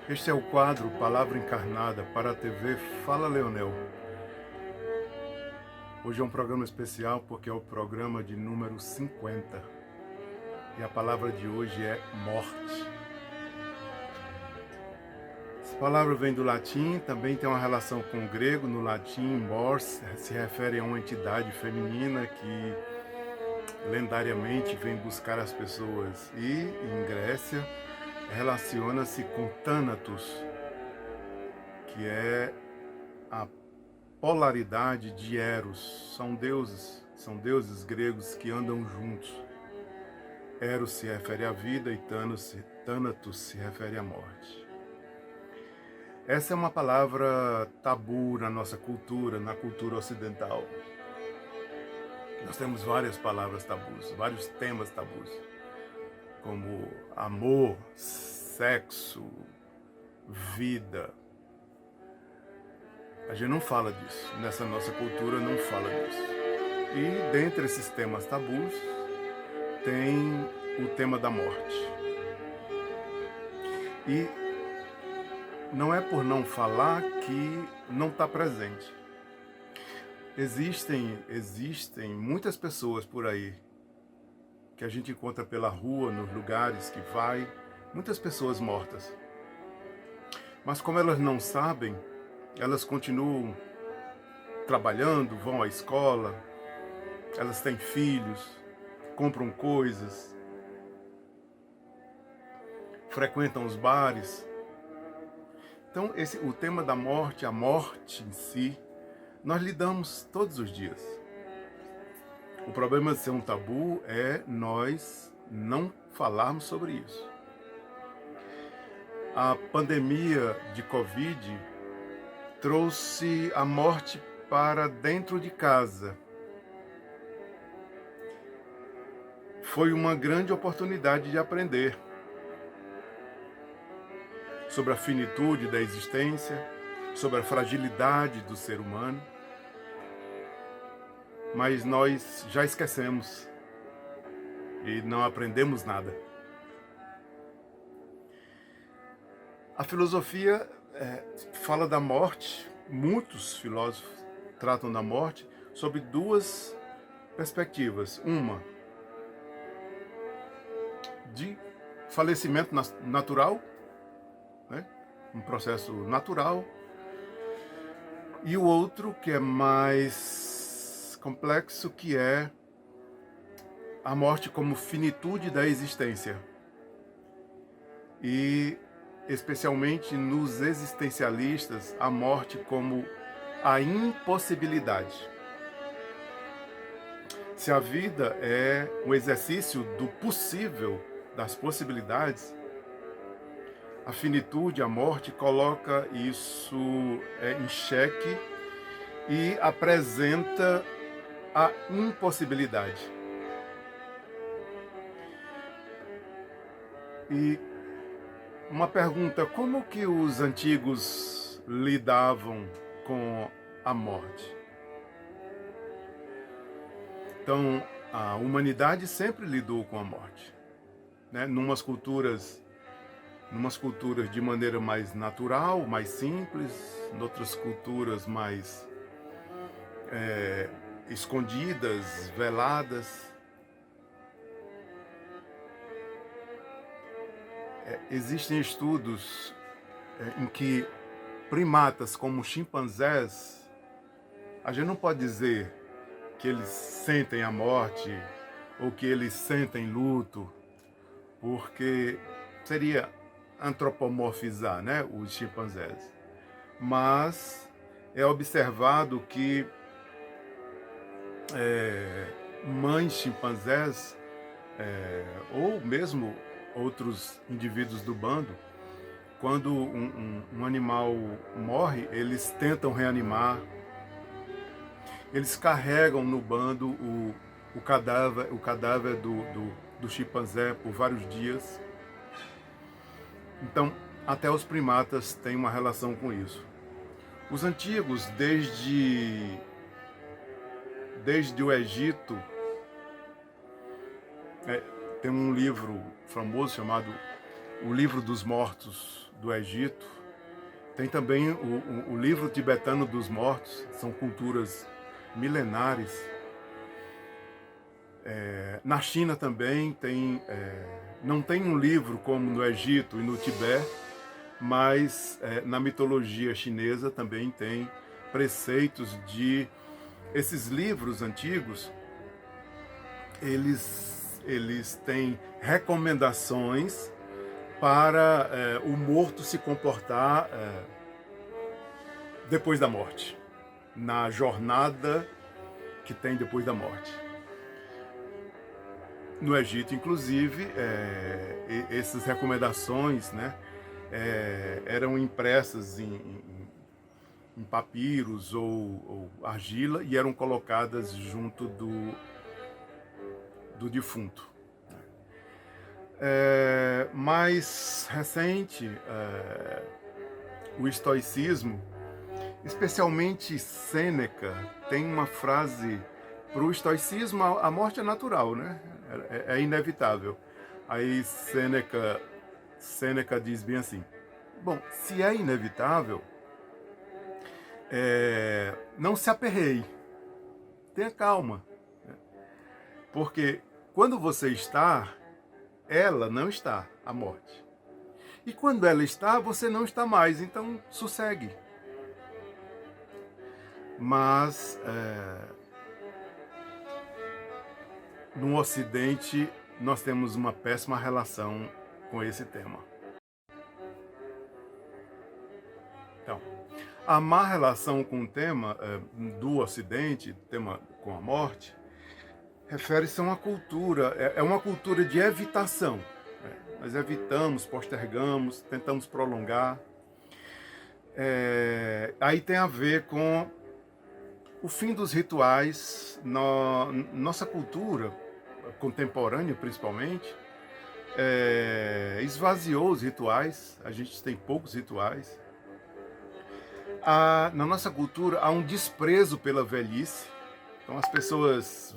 Este é o quadro Palavra Encarnada para a TV Fala Leonel. Hoje é um programa especial porque é o programa de número 50. E a palavra de hoje é morte. Essa palavra vem do latim, também tem uma relação com o grego. No latim, mors se refere a uma entidade feminina que lendariamente vem buscar as pessoas. E em Grécia, relaciona-se com Thanatos, que é a polaridade de Eros. São deuses gregos que andam juntos. Eros se refere à vida e Thanatos se refere à morte. Essa é uma palavra tabu na nossa cultura, na cultura ocidental. Nós temos várias palavras tabus, vários temas tabus, como amor, sexo, vida. A gente não fala disso, nessa nossa cultura não fala disso. E dentre esses temas tabus, tem o tema da morte. E não é por não falar que não está presente. Existem muitas pessoas por aí que a gente encontra pela rua, nos lugares que vai, muitas pessoas mortas. Mas como elas não sabem, elas continuam trabalhando, vão à escola, elas têm filhos, compram coisas, frequentam os bares. Então, o tema da morte, a morte em si, nós lidamos todos os dias. O problema de ser um tabu é nós não falarmos sobre isso. A pandemia de Covid trouxe a morte para dentro de casa. Foi uma grande oportunidade de aprender sobre a finitude da existência, sobre a fragilidade do ser humano, mas nós já esquecemos e não aprendemos nada. A filosofia fala da morte, muitos filósofos tratam da morte sob duas perspectivas. Uma, de falecimento natural, né? Um processo natural, e o outro que é mais complexo, que é a morte como finitude da existência, e especialmente nos existencialistas, a morte como a impossibilidade. Se a vida é um exercício do possível, das possibilidades, a finitude, a morte, coloca isso em xeque e apresenta a impossibilidade. E uma pergunta: como que os antigos lidavam com a morte? Então, a humanidade sempre lidou com a morte, né? Numas culturas de maneira mais natural, mais simples, em outras culturas mais escondidas, veladas. Existem estudos em que primatas como chimpanzés, a gente não pode dizer que eles sentem a morte ou que eles sentem luto, porque seria antropomorfizar, né, os chimpanzés. Mas é observado que mães chimpanzés, ou mesmo outros indivíduos do bando, quando um animal morre, eles tentam reanimar, eles carregam no bando o cadáver do chimpanzé por vários dias. Então, até os primatas têm uma relação com isso. Os antigos, desde o Egito, tem um livro famoso chamado o livro dos mortos do Egito, tem também o livro tibetano dos mortos, são culturas milenares. Na China também tem, não tem um livro como no Egito e no Tibete, mas na mitologia chinesa também tem preceitos de... Esses livros antigos, eles têm recomendações para o morto se comportar depois da morte, na jornada que tem depois da morte. No Egito, inclusive, essas recomendações, né, eram impressas em papiros ou argila e eram colocadas junto do defunto. Mais recente, o estoicismo, especialmente Sêneca, tem uma frase: para o estoicismo a morte é natural, né? É inevitável. Aí Sêneca diz bem assim: bom, se é inevitável, não se aperreie, tenha calma, porque quando você está, ela não está, a morte. E quando ela está, você não está mais, então sossegue. Mas no Ocidente nós temos uma péssima relação com esse tema. Então, a má relação com o tema do Ocidente, tema com a morte, refere-se a uma cultura, é uma cultura de evitação. Nós evitamos, postergamos, tentamos prolongar. Aí tem a ver com o fim dos rituais. Nossa cultura contemporânea, principalmente, esvaziou os rituais. A gente tem poucos rituais. Na nossa cultura há um desprezo pela velhice. Então as pessoas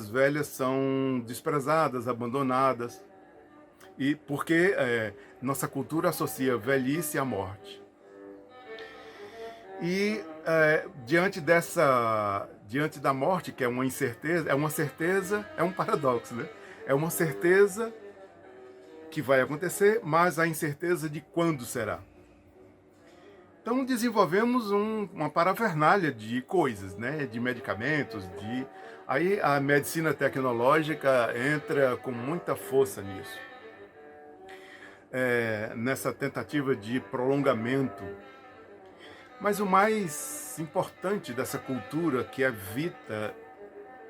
velhas são desprezadas, abandonadas, e porque nossa cultura associa velhice à morte. E diante da morte, que é uma incerteza, é um paradoxo, né? É uma certeza que vai acontecer, mas a incerteza de quando será. Então desenvolvemos uma parafernália de coisas, né? De medicamentos, aí a medicina tecnológica entra com muita força nisso. Nessa tentativa de prolongamento. Mas o mais importante dessa cultura que evita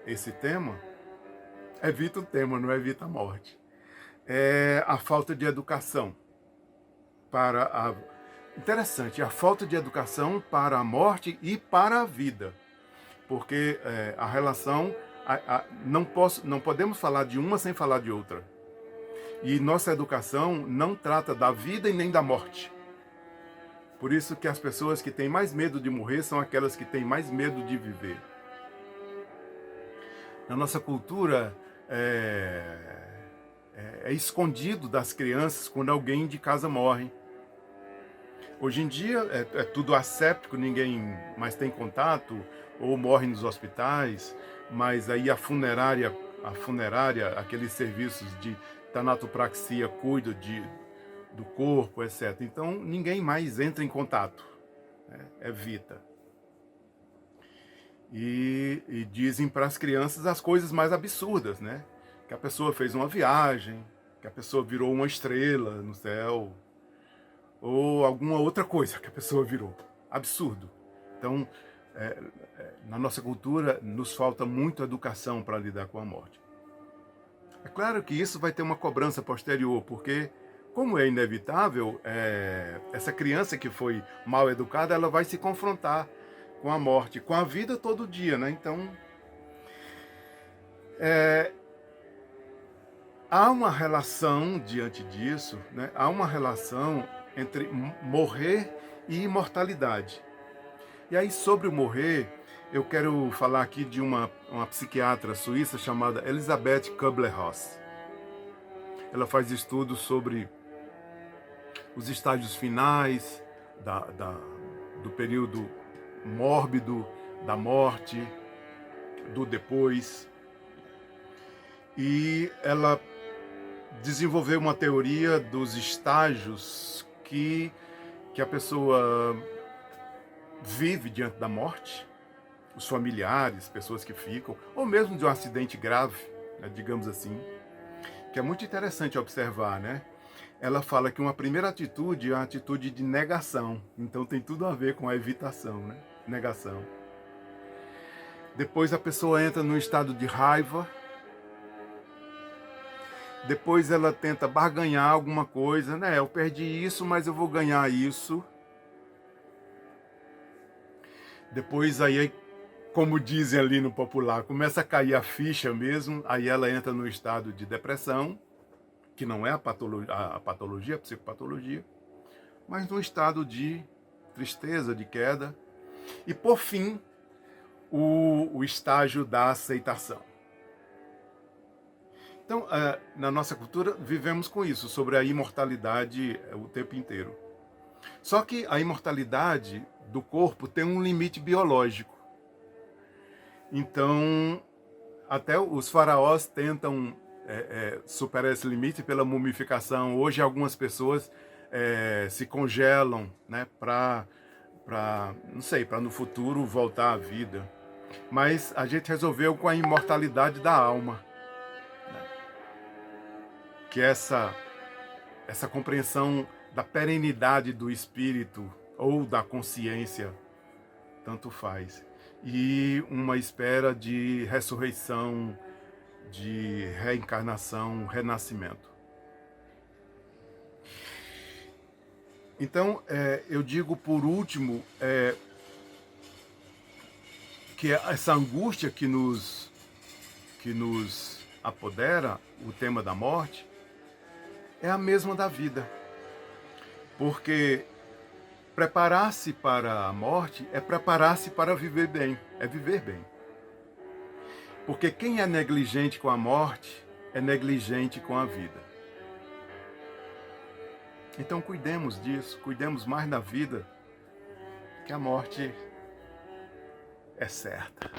esse tema, evita o tema, não evita a morte, é a falta de educação Interessante, a falta de educação para a morte e para a vida, porque a relação, não podemos falar de uma sem falar de outra. E nossa educação não trata da vida e nem da morte. Por isso que as pessoas que têm mais medo de morrer são aquelas que têm mais medo de viver. Na nossa cultura, é escondido das crianças quando alguém de casa morre. Hoje em dia é tudo asséptico, ninguém mais tem contato, ou morre nos hospitais, mas aí a funerária, aqueles serviços de tanatopraxia cuida do corpo, etc. Então ninguém mais entra em contato, evita. E dizem para as crianças as coisas mais absurdas, né? Que a pessoa fez uma viagem, que a pessoa virou uma estrela no céu, ou alguma outra coisa que a pessoa virou. Absurdo. Então, na nossa cultura, nos falta muito educação para lidar com a morte. É claro que isso vai ter uma cobrança posterior, porque, como é inevitável, essa criança que foi mal educada, ela vai se confrontar com a morte, com a vida todo dia, né? Então, há uma relação diante disso, né? Há uma relação entre morrer e imortalidade. E aí, sobre o morrer, eu quero falar aqui de uma psiquiatra suíça chamada Elisabeth Kübler-Ross. ela faz estudos sobre os estágios finais do período mórbido, da morte, do depois. E ela desenvolveu uma teoria dos estágios que a pessoa vive diante da morte, os familiares, pessoas que ficam, ou mesmo de um acidente grave, né, digamos assim, que é muito interessante observar, né? Ela fala que uma primeira atitude é uma atitude de negação, então tem tudo a ver com a evitação, né? Negação. Depois a pessoa entra num estado de raiva, depois ela tenta barganhar alguma coisa, né? Eu perdi isso, mas eu vou ganhar isso. Depois aí, como dizem ali no popular, começa a cair a ficha mesmo, aí ela entra no estado de depressão, que não é a patologia, a psicopatologia, mas no estado de tristeza, de queda. E por fim, o estágio da aceitação. Então, na nossa cultura, vivemos com isso, sobre a imortalidade o tempo inteiro. Só que a imortalidade do corpo tem um limite biológico. Então, até os faraós tentam superar esse limite pela mumificação. Hoje, algumas pessoas se congelam, né, para não sei, para no futuro voltar à vida. Mas a gente resolveu com a imortalidade da alma, que é essa compreensão da perenidade do espírito ou da consciência, tanto faz, e uma espera de ressurreição, de reencarnação, renascimento. Então, eu digo por último que essa angústia que nos apodera, o tema da morte, é a mesma da vida. Porque preparar-se para a morte é preparar-se para viver bem, é viver bem. Porque quem é negligente com a morte é negligente com a vida. Então cuidemos disso, cuidemos mais da vida, que a morte é certa.